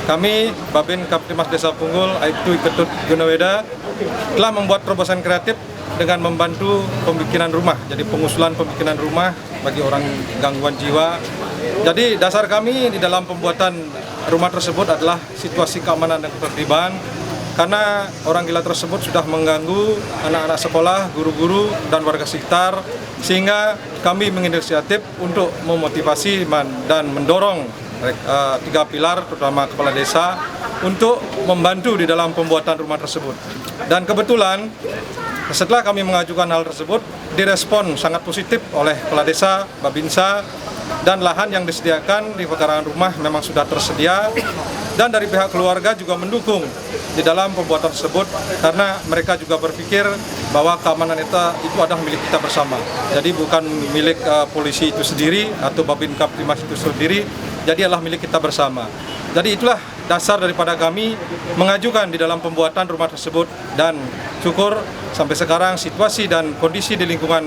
kami Babin Kaptimas Desa Punggul, Aibtu Ketut Gunaweda, telah membuat terobosan kreatif dengan membantu pembikinan rumah. Jadi pengusulan pembikinan rumah bagi orang gangguan jiwa. Jadi dasar kami di dalam pembuatan rumah tersebut adalah situasi keamanan dan ketertiban, karena orang gila tersebut sudah mengganggu anak-anak sekolah, guru-guru, dan warga sekitar, sehingga kami menginisiatif untuk memotivasi dan mendorong 3 pilar, terutama kepala desa, untuk membantu di dalam pembuatan rumah tersebut. Dan kebetulan setelah kami mengajukan hal tersebut, direspon sangat positif oleh kepala desa, Babinsa, dan lahan yang disediakan di pekarangan rumah memang sudah tersedia, dan dari pihak keluarga juga mendukung di dalam pembuatan tersebut, karena mereka juga berpikir bahwa keamanan itu adalah milik kita bersama. Jadi bukan milik polisi itu sendiri atau Babin Kaptimas itu sendiri, jadi adalah milik kita bersama. Jadi itulah dasar daripada kami mengajukan di dalam pembuatan rumah tersebut, dan syukur sampai sekarang situasi dan kondisi di lingkungan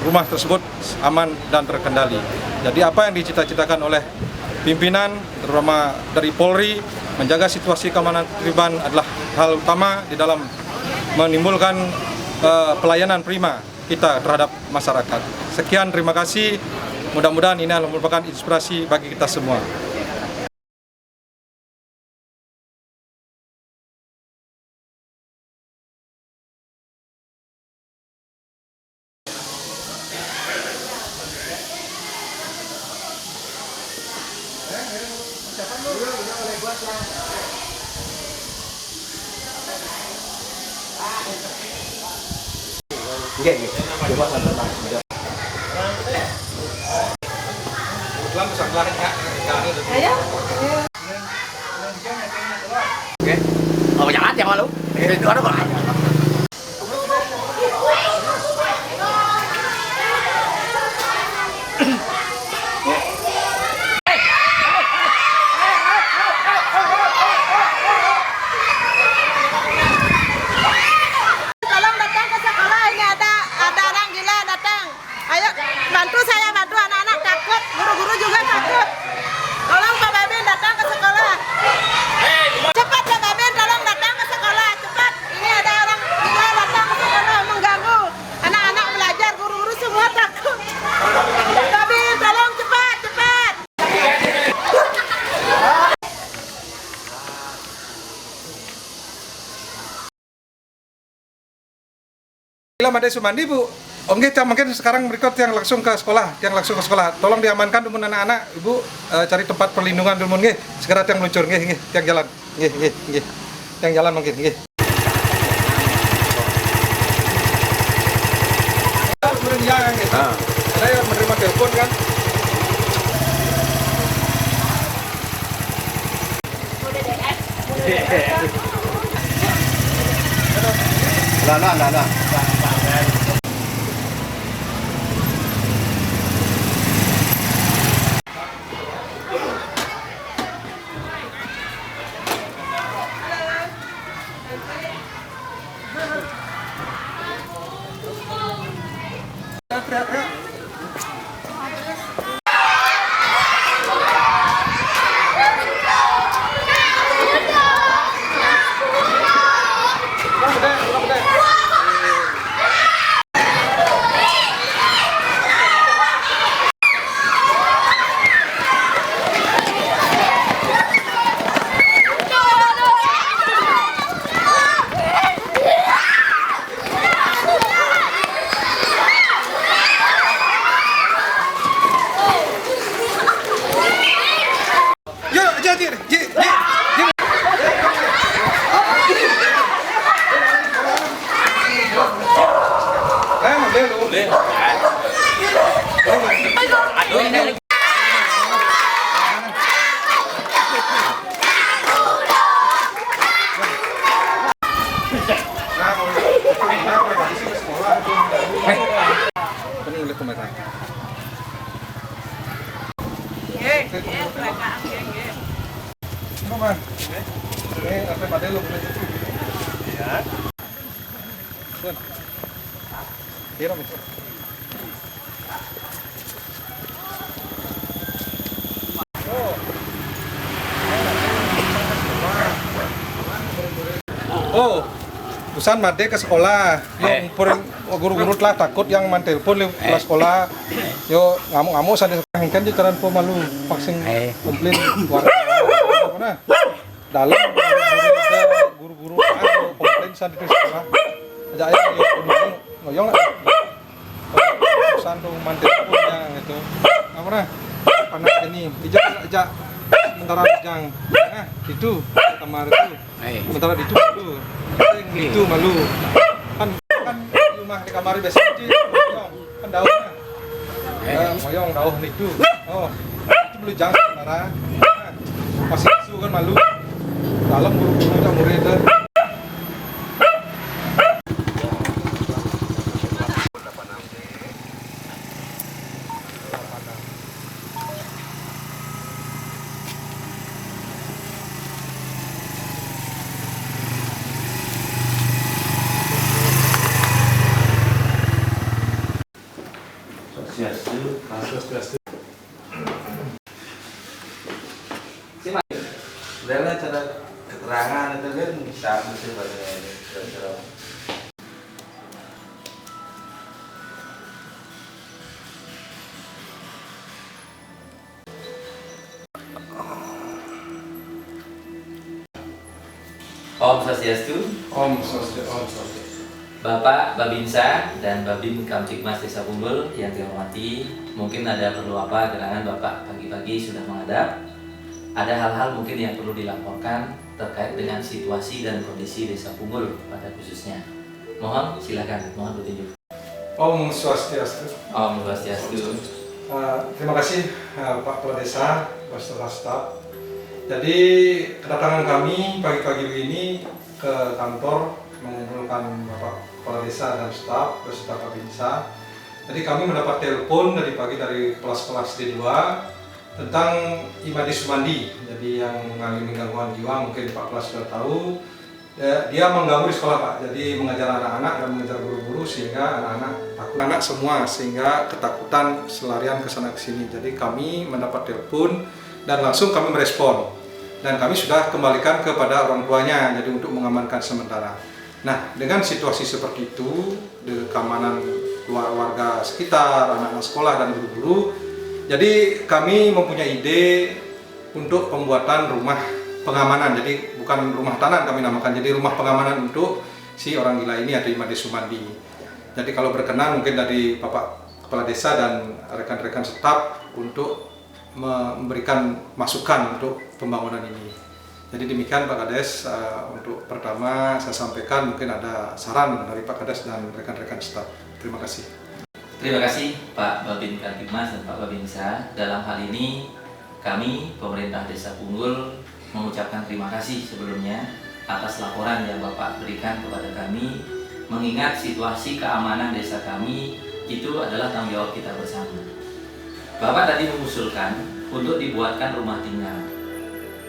rumah tersebut aman dan terkendali. Jadi apa yang dicita-citakan oleh pimpinan, terutama dari Polri, menjaga situasi keamanan ketertiban adalah hal utama di dalam menimbulkan pelayanan prima kita terhadap masyarakat. Sekian, terima kasih. Mudah-mudahan ini adalah merupakan inspirasi bagi kita semua. Ồ, chẳng ăn luôn. Đó đó gọi. Tolong datang ke sekolah, ini ada orang gila datang. Ayo bantu saya, bantu anak-anak takut, guru-guru juga takut. Tolong Pak Babin datang ke sekolah. Cepat Pak Babin, tolong datang ke sekolah, cepat. Ini ada orang gila datang ke sekolah mengganggu anak-anak belajar, guru-guru semua takut. Pak Babin, tolong cepat, cepat. Bila Made Sumandi, Bu. Oke, mungkin sekarang berikut yang langsung ke sekolah, Tolong diamankan dulu anak-anak, Ibu, cari tempat perlindungan dulu, nggih. Segera yang meluncur, nggih, yang jalan. Nggih. Yang jalan mungkin, nggih. Saya menerima telepon kan. Lah. Oh, usan made ke sekolah. Yo puring guru-guru telah takut yang mantelpon ke sekolah. Yo ngamuk-ngamuk sadar kan di taran po malu vaksin komplain warga. Mana? Dalam guru-guru komplain sadar ke sekolah. Aja ayo ngoyong lah. Usan tuh mantelpon yang itu. Apa panas ini. Ijak sementara yang itu kamar itu. Sementara itu malu. Itu malu. Kan rumah di kamar biasa aja moyong kan daunnya. Moyong daun itu. Oh, itu belum jangan sementara. Masih isu kan malu. Dalam guru-guru yang murid itu. Sebenarnya cara keterangan itu kan bisa mesti pada Om Swastiastu, Om Swastiastu. Bapak Babinsa dan Babin Kamtibmas Desa Punggul yang dihormati, mungkin ada perlu apa gerangan Bapak pagi-pagi sudah menghadap. Ada hal-hal mungkin yang perlu dilaporkan terkait dengan situasi dan kondisi Desa Punggul pada khususnya. Mohon silakan, mohon petunjuk. Om Swastiastu. Om Swastiastu. Terima kasih Pak Kepala Desa beserta staf. Jadi kedatangan kami pagi-pagi ini ke kantor mengumpulkan Bapak Kepala Desa dan staf beserta Babinsa. Jadi kami mendapat telepon dari pagi dari kelas-kelas D2 tentang Imade Sumandi. Jadi yang mengalami gangguan jiwa, mungkin Pak Kelas sudah tahu. Dia mengganggu di sekolah Pak. Jadi mengajar anak-anak dan mengajar guru-guru sehingga anak-anak takut. Anak semua sehingga ketakutan selarian ke sana ke sini. Jadi kami mendapat telepon dan langsung kami merespon. Dan kami sudah kembalikan kepada orang tuanya jadi untuk mengamankan sementara. Nah, dengan situasi seperti itu, keamanan warga sekitar, anak-anak sekolah dan guru-guru, jadi kami mempunyai ide untuk pembuatan rumah pengamanan. Jadi bukan rumah tahanan kami namakan, jadi rumah pengamanan untuk si orang gila ini atau Imade Sumandi. Jadi kalau berkenan mungkin dari Bapak Kepala Desa dan rekan-rekan staf untuk memberikan masukan untuk pembangunan ini. Jadi demikian Pak Kades, untuk pertama saya sampaikan mungkin ada saran dari Pak Kades dan rekan-rekan staf. Terima kasih. Terima kasih Pak Babin Kamtibmas dan Pak Babinsa. Dalam hal ini kami pemerintah Desa Punggul mengucapkan terima kasih sebelumnya atas laporan yang Bapak berikan kepada kami, mengingat situasi keamanan desa kami itu adalah tanggung jawab kita bersama. Bapak tadi mengusulkan untuk dibuatkan rumah tinggal.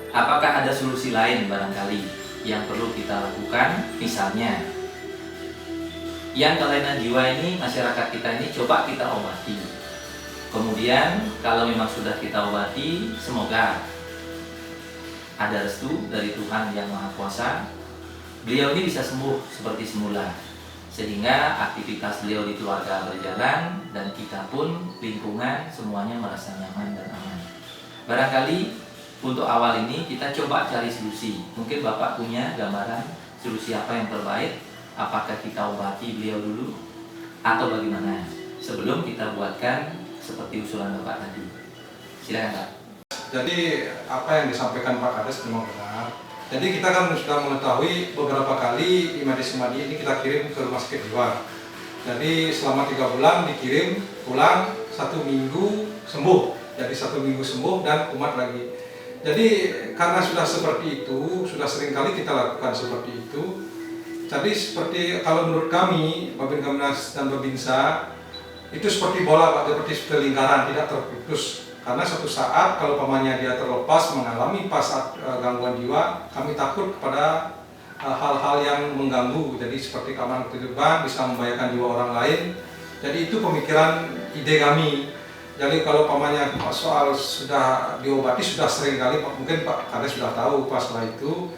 Apakah ada solusi lain barangkali yang perlu kita lakukan? Misalnya, yang kelainan jiwa ini, masyarakat kita ini coba kita obati. Kemudian kalau memang sudah kita obati, semoga ada restu dari Tuhan Yang Maha Kuasa, beliau ini bisa sembuh seperti semula, sehingga aktivitas beliau di keluarga berjalan dan kita pun lingkungan semuanya merasa nyaman dan aman. Barangkali untuk awal ini kita coba cari solusi. Mungkin Bapak punya gambaran solusi apa yang terbaik? Apakah kita obati beliau dulu atau bagaimana? Sebelum kita buatkan seperti usulan Bapak tadi. Silakan Pak. Jadi apa yang disampaikan Pak Kades memang benar. Jadi kita kan sudah mengetahui beberapa kali Imade Sumandi ini kita kirim ke rumah sakit jiwa. Jadi selama 3 bulan dikirim, pulang 1 minggu sembuh. Jadi 1 minggu sembuh dan kumat lagi. Jadi karena sudah seperti itu, sudah sering kali kita lakukan seperti itu. Jadi seperti kalau menurut kami, Babin Kamtibmas dan Babinsa, itu seperti bola Pak, seperti lingkaran, tidak terputus. Karena suatu saat kalau pamannya dia terlepas mengalami pas gangguan jiwa, kami takut kepada hal-hal yang mengganggu. Jadi seperti keamanan kehidupan bisa membahayakan jiwa orang lain. Jadi itu pemikiran ide kami. Jadi kalau pamannya soal sudah diobati sudah sering kali, mungkin Pak Kades sudah tahu pas setelah itu.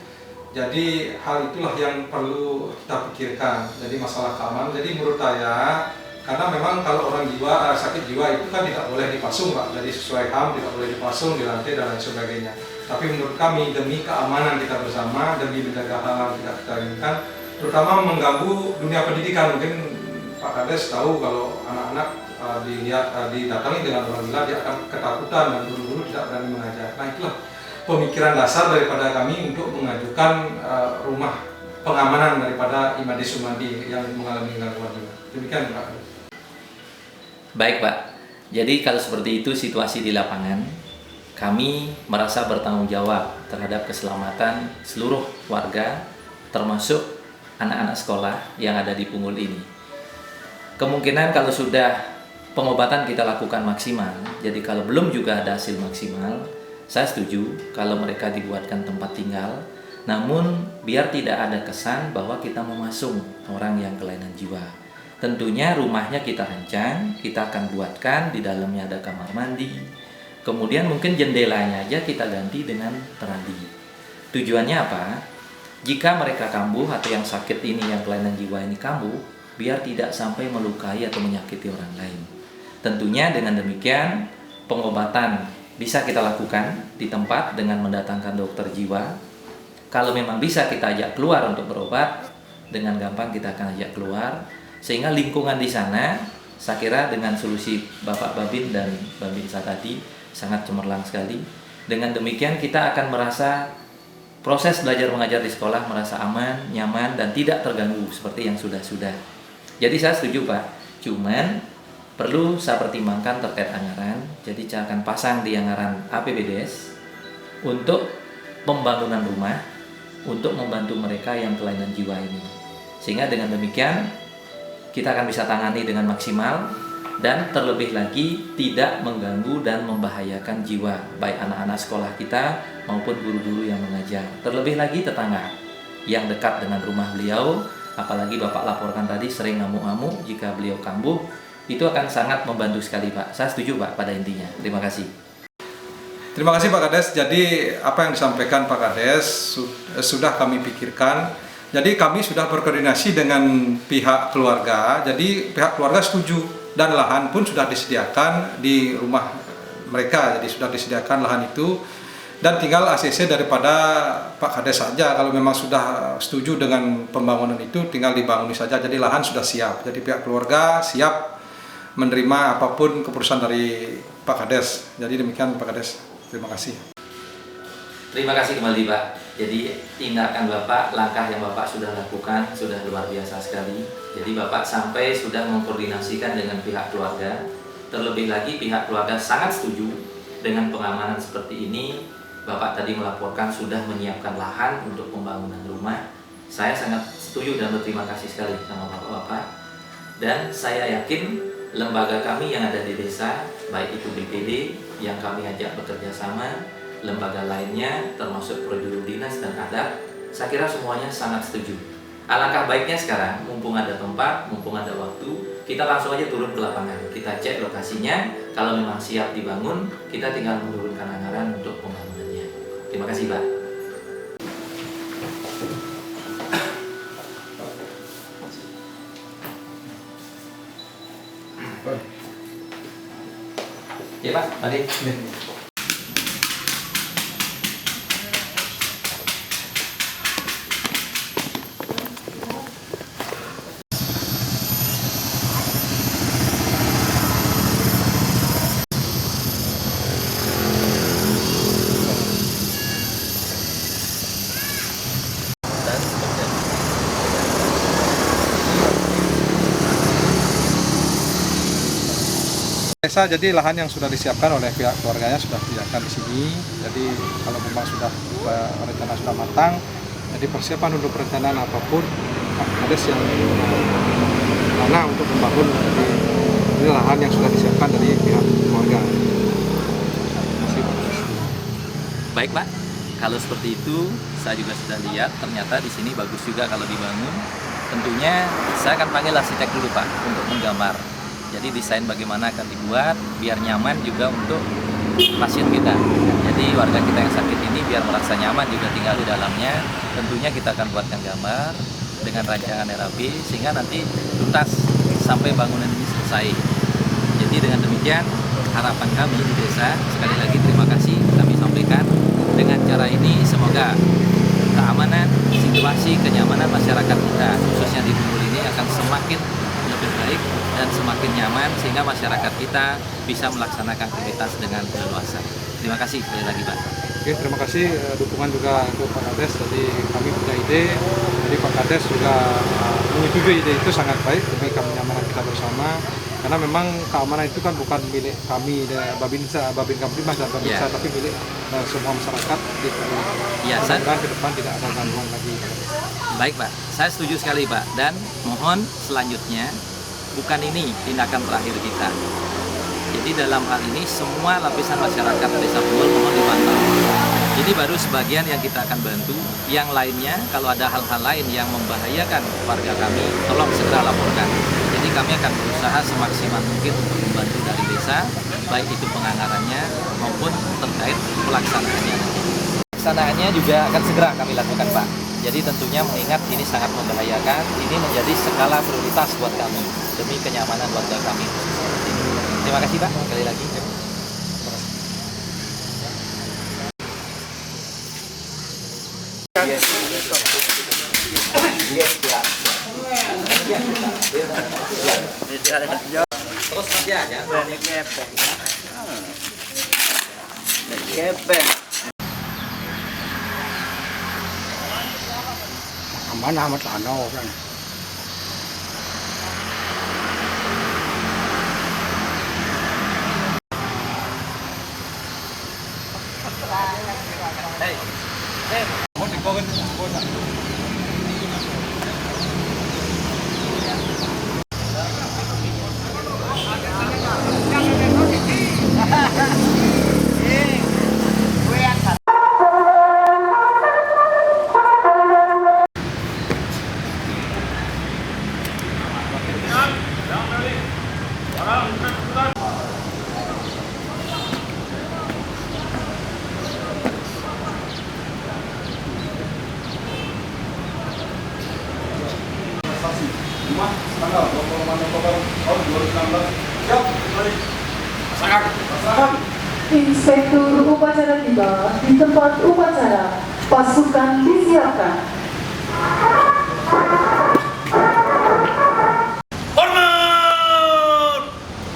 Jadi hal itulah yang perlu kita pikirkan. Jadi masalah keamanan. Jadi menurut saya, karena memang kalau orang jiwa sakit jiwa itu kan tidak boleh dipasung Pak. Jadi sesuai HAM tidak boleh dipasung di lantai dan lain sebagainya. Tapi menurut kami demi keamanan kita bersama, demi menjaga hal yang tidak kita inginkan, terutama mengganggu dunia pendidikan. Mungkin Pak Kades tahu kalau anak-anak didatangi dengan orang gila, dia akan ketakutan dan guru-guru tidak berani mengajar. Nah itulah pemikiran dasar daripada kami untuk mengajukan rumah pengamanan daripada Imade Sumandi yang mengalami gangguan jiwa. Demikian Pak. Baik Pak, jadi kalau seperti itu situasi di lapangan, kami merasa bertanggung jawab terhadap keselamatan seluruh warga, termasuk anak-anak sekolah yang ada di Punggul ini. Kemungkinan kalau sudah pengobatan kita lakukan maksimal, jadi kalau belum juga ada hasil maksimal, saya setuju kalau mereka dibuatkan tempat tinggal, namun biar tidak ada kesan bahwa kita memasung orang yang kelainan jiwa. Tentunya rumahnya kita rancang, kita akan buatkan di dalamnya ada kamar mandi, kemudian mungkin jendelanya aja kita ganti dengan terali. Tujuannya apa? Jika mereka kambuh atau yang sakit ini, yang kelainan jiwa ini kambuh, biar tidak sampai melukai atau menyakiti orang lain. Tentunya dengan demikian pengobatan bisa kita lakukan di tempat dengan mendatangkan dokter jiwa. Kalau memang bisa kita ajak keluar untuk berobat, dengan gampang kita akan ajak keluar. Sehingga lingkungan di sana, saya kira dengan solusi Bapak Babin dan Babinsa tadi sangat cemerlang sekali. Dengan demikian kita akan merasa proses belajar mengajar di sekolah merasa aman, nyaman, dan tidak terganggu seperti yang sudah-sudah. Jadi saya setuju Pak, cuman perlu saya pertimbangkan terkait anggaran. Jadi saya akan pasang di anggaran APBDes untuk pembangunan rumah untuk membantu mereka yang kelainan jiwa ini. Sehingga dengan demikian kita akan bisa tangani dengan maksimal dan terlebih lagi tidak mengganggu dan membahayakan jiwa baik anak-anak sekolah kita maupun guru-guru yang mengajar. Terlebih lagi tetangga yang dekat dengan rumah beliau, apalagi Bapak laporkan tadi sering ngamuk-ngamuk jika beliau kambuh. Itu akan sangat membantu sekali Pak. Saya setuju Pak pada intinya. Terima kasih. Terima kasih Pak Kades. Jadi apa yang disampaikan Pak Kades sudah kami pikirkan. Jadi kami sudah berkoordinasi dengan pihak keluarga. Jadi pihak keluarga setuju dan lahan pun sudah disediakan di rumah mereka. Jadi sudah disediakan lahan itu dan tinggal ACC daripada Pak Kades saja. Kalau memang sudah setuju dengan pembangunan itu tinggal dibangun saja. Jadi lahan sudah siap. Jadi pihak keluarga siap menerima apapun keputusan dari Pak Kades. Jadi demikian Pak Kades. Terima kasih. Terima kasih kembali Pak. Jadi tindakan Bapak, langkah yang Bapak sudah lakukan sudah luar biasa sekali. Jadi Bapak sampai sudah mengkoordinasikan dengan pihak keluarga. Terlebih lagi pihak keluarga sangat setuju dengan pengamanan seperti ini. Bapak tadi melaporkan sudah menyiapkan lahan untuk pembangunan rumah. Saya sangat setuju dan berterima kasih sekali sama Bapak-Bapak. Dan saya yakin lembaga kami yang ada di desa, baik itu BPD yang kami ajak bekerja sama, lembaga lainnya termasuk Projo Dinas dan Adat, saya kira semuanya sangat setuju. Alangkah baiknya sekarang, mumpung ada tempat, mumpung ada waktu, kita langsung aja turun ke lapangan. Kita cek lokasinya, kalau memang siap dibangun, kita tinggal menurunkan anggaran untuk pembangunannya. Terima kasih Pak. Ya Pak, mari. Desa, jadi lahan yang sudah disiapkan oleh pihak keluarganya sudah disediakan di sini. Jadi kalau memang sudah rencana sudah matang, jadi persiapan untuk perencanaan apapun Pak Kades yang mana untuk membangun di lahan yang sudah disiapkan dari pihak keluarga. Baik Pak, kalau seperti itu saya juga sudah lihat ternyata di sini bagus juga kalau dibangun. Tentunya saya akan panggil arsitek dulu Pak untuk menggambar. Jadi desain bagaimana akan dibuat biar nyaman juga untuk pasien kita. Jadi warga kita yang sakit ini biar merasa nyaman juga tinggal di dalamnya, tentunya kita akan buatkan gambar dengan rancangan RAB sehingga nanti tuntas sampai bangunan ini selesai. Jadi dengan demikian harapan kami di desa, sekali lagi terima kasih kami sampaikan, dengan cara ini semoga keamanan, situasi, kenyamanan masyarakat kita khususnya di Punggul ini akan semakin lebih baik dan semakin nyaman sehingga masyarakat kita bisa melaksanakan aktivitas dengan leluasa. Terima kasih sekali lagi Pak. Oke, terima kasih dukungan juga ke Pak Kades. Jadi kami punya ide, jadi Pak Kades juga menyetujui ide itu sangat baik demi kenyamanan kita bersama. Karena memang keamanan itu kan bukan milik kami, Babinsa, Babin Kamtibmas dan Babinsa, tapi milik semua masyarakat di mudah-mudahan ke depan tidak ada gangguan lagi. Baik Pak, saya setuju sekali Pak, dan mohon selanjutnya bukan ini tindakan terakhir kita. Jadi dalam hal ini semua lapisan masyarakat Desa Punggul mohon dipantau. Ini baru sebagian yang kita akan bantu, yang lainnya kalau ada hal-hal lain yang membahayakan warga kami, tolong segera laporkan. Jadi kami akan berusaha semaksimal mungkin untuk membantu dari desa, baik itu penganggarannya maupun terkait pelaksanaannya. Pelaksanaannya juga akan segera kami lakukan Pak. Jadi tentunya mengingat ini sangat membahayakan, ini menjadi skala prioritas buat kami demi kenyamanan warga kami. Terima kasih Pak, sekali lagi. Terus nanti aja. Mana amat ano kan. Tanggal 26 Oktober tahun 2016. Siap, mari. Pasangan. Inspektur upacara tiba di tempat upacara. Pasukan disiapkan. Hormat!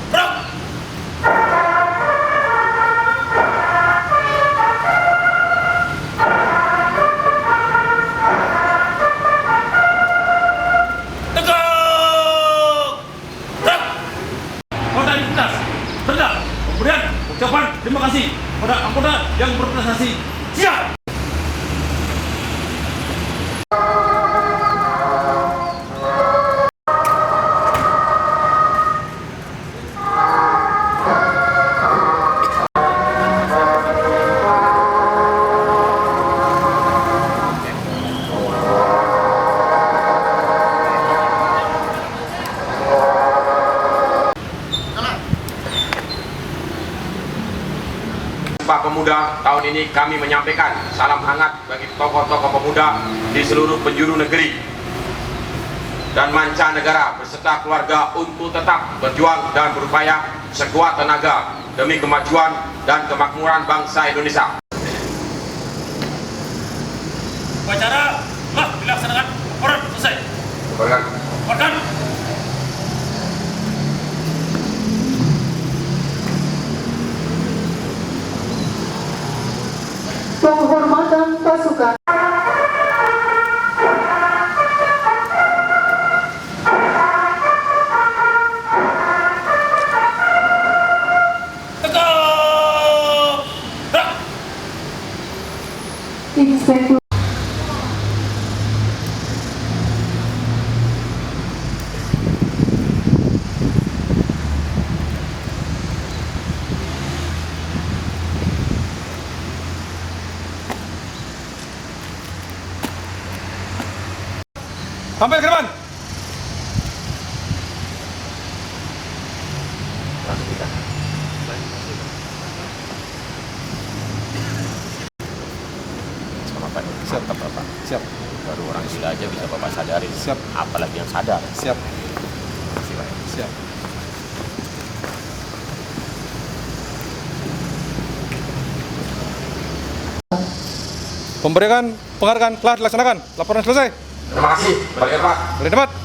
Brak! Kemudian ucapan terima kasih pada anggota yang berprestasi. Siap! Sumpah Pemuda tahun ini kami menyampaikan salam hangat bagi tokoh-tokoh pemuda di seluruh penjuru negeri dan mancanegara beserta keluarga untuk tetap berjuang dan berupaya sekuat tenaga demi kemajuan dan kemakmuran bangsa Indonesia. Upacara telah dilaksanakan. Laporan selesai. Laporkan. Penghormatan pasukan. Tegak! Brak! Inspektur. Tampil ke depan. Siap. Baru orang gila aja bisa Bapak sadarin. Siap. Apalagi yang sadar. Siap. Terima kasih, Pak. Siap. Pemberian penghargaan telah dilaksanakan. Laporan selesai. Terima kasih. Balik Pak. Boleh tempat.